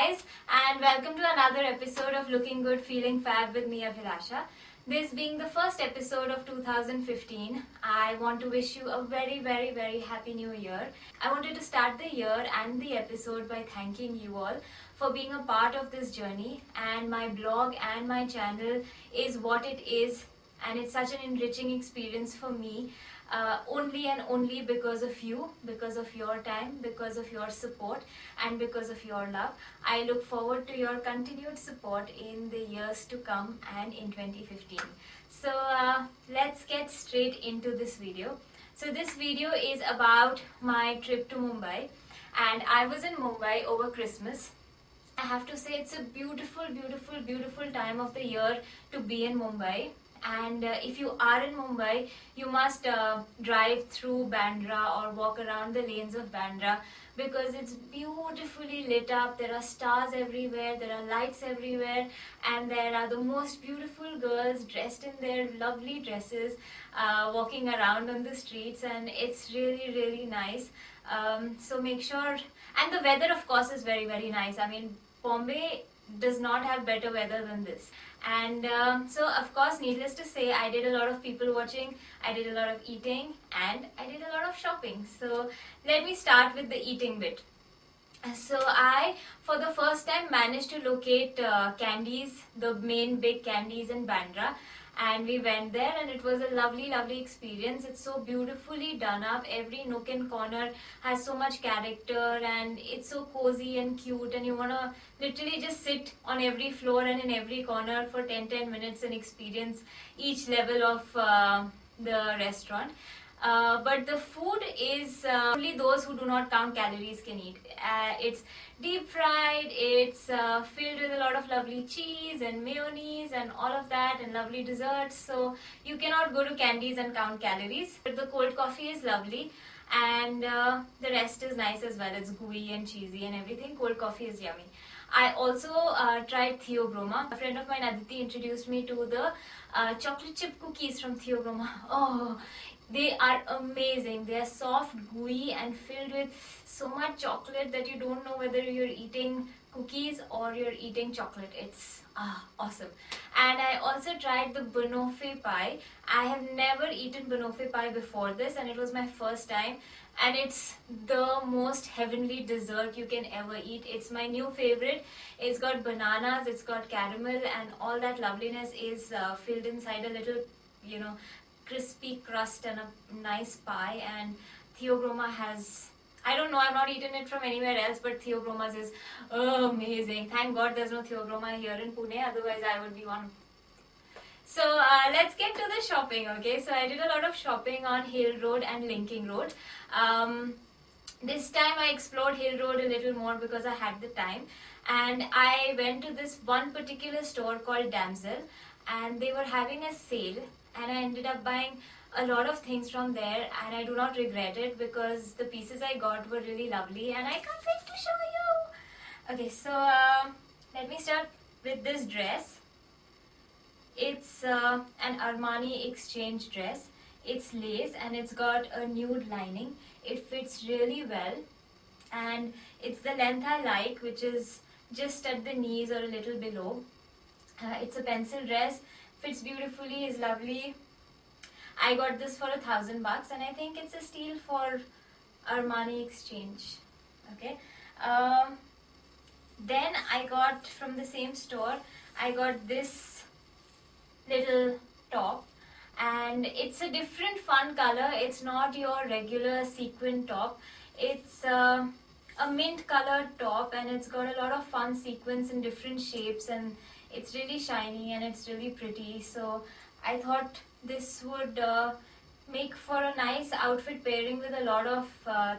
guys, and welcome to another episode of Looking Good Feeling Fab with me, Abhilasha. This being the first episode of 2015, I want to wish you a very happy new year. I wanted to start the year and the episode by thanking you all for being a part of this journey, and my blog and my channel is what it is, and it's such an enriching experience for me. Only and only because of you, because of your time, because of your support, and because of your love. I look forward to your continued support in the years to come and in 2015. So let's get straight into this video. So this video is about my trip to Mumbai, and I was in Mumbai over Christmas. I have to say it's a beautiful time of the year to be in Mumbai. And if you are in Mumbai, you must drive through Bandra or walk around the lanes of Bandra, because it's beautifully lit up. There are stars everywhere, there are lights everywhere, and there are the most beautiful girls dressed in their lovely dresses walking around on the streets, and it's really nice. So make sure, and the weather of course is very nice. I mean, Bombay does not have better weather than this. And so of course, needless to say, I did a lot of people watching, I did a lot of eating, and I did a lot of shopping. So let me start with the eating bit. So I, for the first time, managed to locate Candies, the main big Candies in Bandra. And we went there, and it was a lovely experience. It's so beautifully done up. Every nook and corner has so much character, and it's so cozy and cute, and you want to literally just sit on every floor and in every corner for 10 minutes and experience each level of the restaurant. But the food is only those who do not count calories can eat. It's deep fried, it's filled with a lot of lovely cheese and mayonnaise and all of that, and lovely desserts. So you cannot go to Candies and count calories. But the cold coffee is lovely, and the rest is nice as well. It's gooey and cheesy and everything. Cold coffee is yummy. I also tried Theobroma. A friend of mine, Aditi, introduced me to the chocolate chip cookies from Theobroma. Oh, they are amazing. They are soft, gooey, and filled with so much chocolate that you don't know whether you're eating cookies or you're eating chocolate. It's awesome. And I also tried the banoffee pie. I have never eaten banoffee pie before this, and it was my first time. And it's the most heavenly dessert you can ever eat. It's my new favorite. It's got bananas, it's got caramel, and all that loveliness is filled inside a little, crispy crust and a nice pie. And Theobroma has, I don't know, I've not eaten it from anywhere else, but Theobroma's is amazing. Thank God there's no Theobroma here in Pune, otherwise I would be one. So let's get to the shopping, okay? So I did a lot of shopping on Hill Road and Linking Road. This time I explored Hill Road a little more because I had the time. And I went to this one particular store called Damsel, and they were having a sale. And I ended up buying a lot of things from there, and I do not regret it because the pieces I got were really lovely, and I can't wait to show you. Okay, so let me start with this dress. It's an Armani exchange dress. It's lace, and it's got a nude lining. It fits really well, and it's the length I like, which is just at the knees or a little below. It's a pencil dress, fits beautifully, is lovely. I got this for $1,000, and I think it's a steal for Armani exchange. Okay. Then I got from the same store, I got this little top, and it's a different fun color. It's not your regular sequin top. It's a mint colored top, and it's got a lot of fun sequins in different shapes, and it's really shiny and it's really pretty. So I thought this would make for a nice outfit pairing with a lot of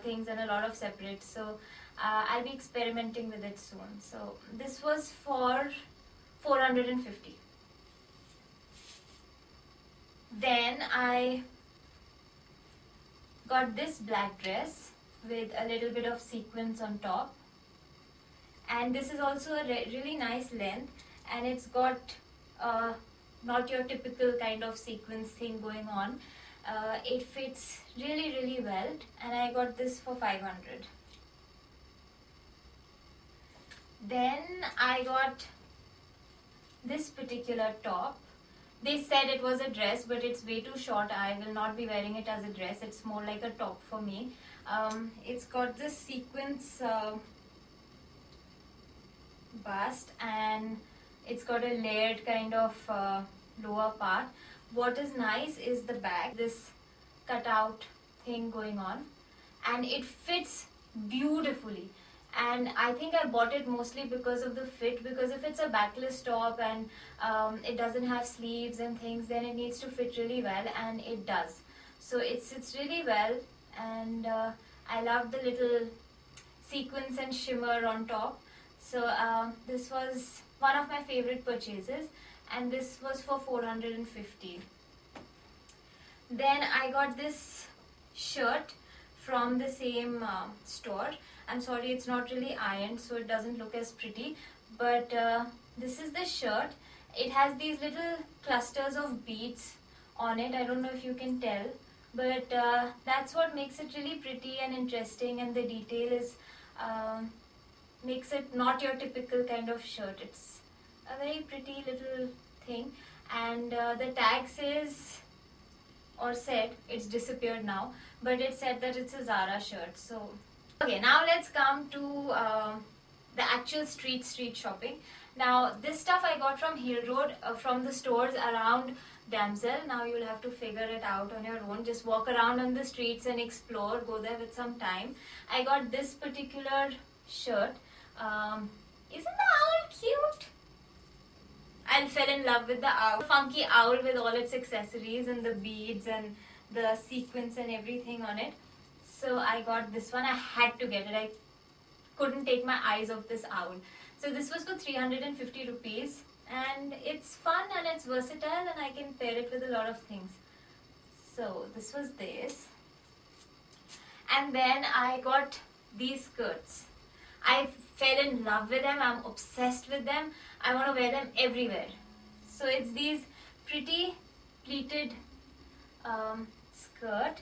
things and a lot of separates. So I'll be experimenting with it soon. So this was for 450. Then I got this black dress with a little bit of sequins on top, and this is also a really nice length, and it's got not your typical kind of sequins thing going on. It fits really well, and I got this for 500. Then I got this particular top. They said it was a dress, but it's way too short. I will not be wearing it as a dress. It's more like a top for me. It's got this sequence bust, and it's got a layered kind of lower part. What is nice is the back, this cutout thing going on, and it fits beautifully. And I think I bought it mostly because of the fit, because if it's a backless top and it doesn't have sleeves and things, then it needs to fit really well, and it does. So it sits really well, and I love the little sequins and shimmer on top. So this was one of my favorite purchases, and this was for 450. Then I got this shirt from the same store. I'm sorry, it's not really ironed, so it doesn't look as pretty, but this is the shirt. It has these little clusters of beads on it. I don't know if you can tell, but that's what makes it really pretty and interesting, and the detail is makes it not your typical kind of shirt. It's a very pretty little thing, and the tag says, or said, it's disappeared now, but it said that it's a Zara shirt. So okay, now let's come to the actual street shopping. Now this stuff I got from Hill Road, from the stores around Damsel. Now you'll have to figure it out on your own. Just walk around on the streets and explore, go there with some time. I got this particular shirt. Isn't the owl cute? I fell in love with the owl. Funky owl with all its accessories and the beads and the sequins and everything on it. So I got this one. I had to get it. I couldn't take my eyes off this owl. So this was for 350 rupees, and it's fun and it's versatile, and I can pair it with a lot of things. So this was this. And then I got these skirts. I fell in love with them. I'm obsessed with them. I want to wear them everywhere. So it's these pretty pleated skirt.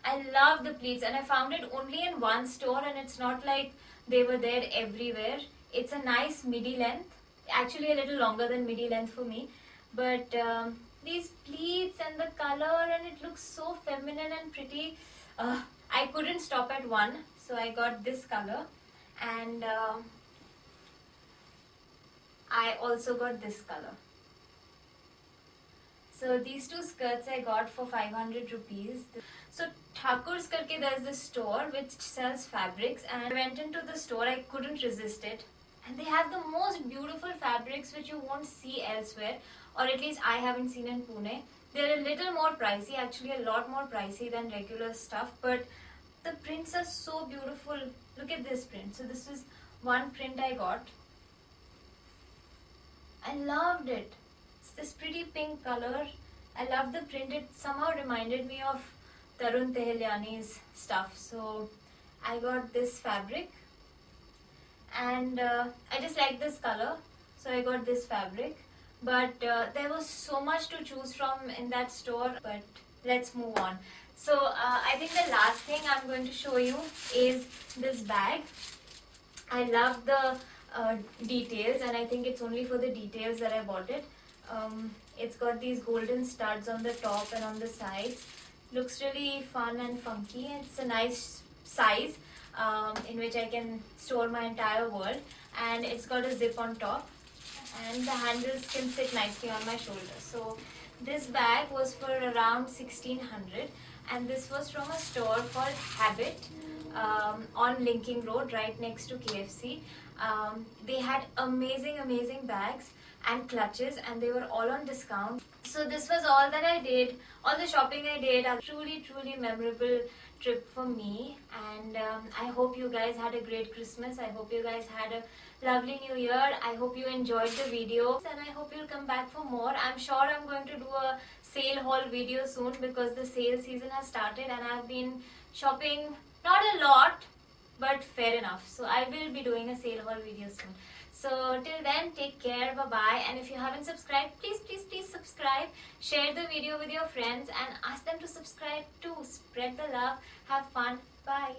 I love the pleats, and I found it only in one store, and it's not like they were there everywhere. It's a nice midi length, actually a little longer than midi length for me, but these pleats and the color, and it looks so feminine and pretty. I couldn't stop at one, so I got this color, and I also got this color. So these two skirts I got for 500 rupees. So Thakur's karke, there's this store which sells fabrics, and I went into the store. I couldn't resist it, and they have the most beautiful fabrics which you won't see elsewhere, or at least I haven't seen in Pune. They're a little more pricey, actually a lot more pricey than regular stuff, but the prints are so beautiful. Look at this print. So this is one print I got. I loved it. It's this pretty pink color. I love the print. It somehow reminded me of Tarun Teheliani's stuff. So I got this fabric, and I just like this color, so I got this fabric. But there was so much to choose from in that store, but let's move on. So I think the last thing I'm going to show you is this bag. I love the details, and I think it's only for the details that I bought it. It's got these golden studs on the top and on the sides. Looks really fun and funky. It's a nice size in which I can store my entire world, and it's got a zip on top, and the handles can sit nicely on my shoulder. So this bag was for around 1600, and this was from a store called Habit on Linking Road, right next to KFC. They had amazing bags and clutches, and they were all on discount. So this was all that I did, all the shopping I did. A truly memorable trip for me, and I hope you guys had a great Christmas. I hope you guys had a lovely new year. I hope you enjoyed the video, and I hope you'll come back for more. I'm sure I'm going to do a sale haul video soon, because the sale season has started, and I've been shopping, not a lot, but fair enough. So I will be doing a sale haul video soon. So till then, take care, bye bye. And if you haven't subscribed, please subscribe. Share the video with your friends and ask them to subscribe too. Spread the love, have fun. Bye.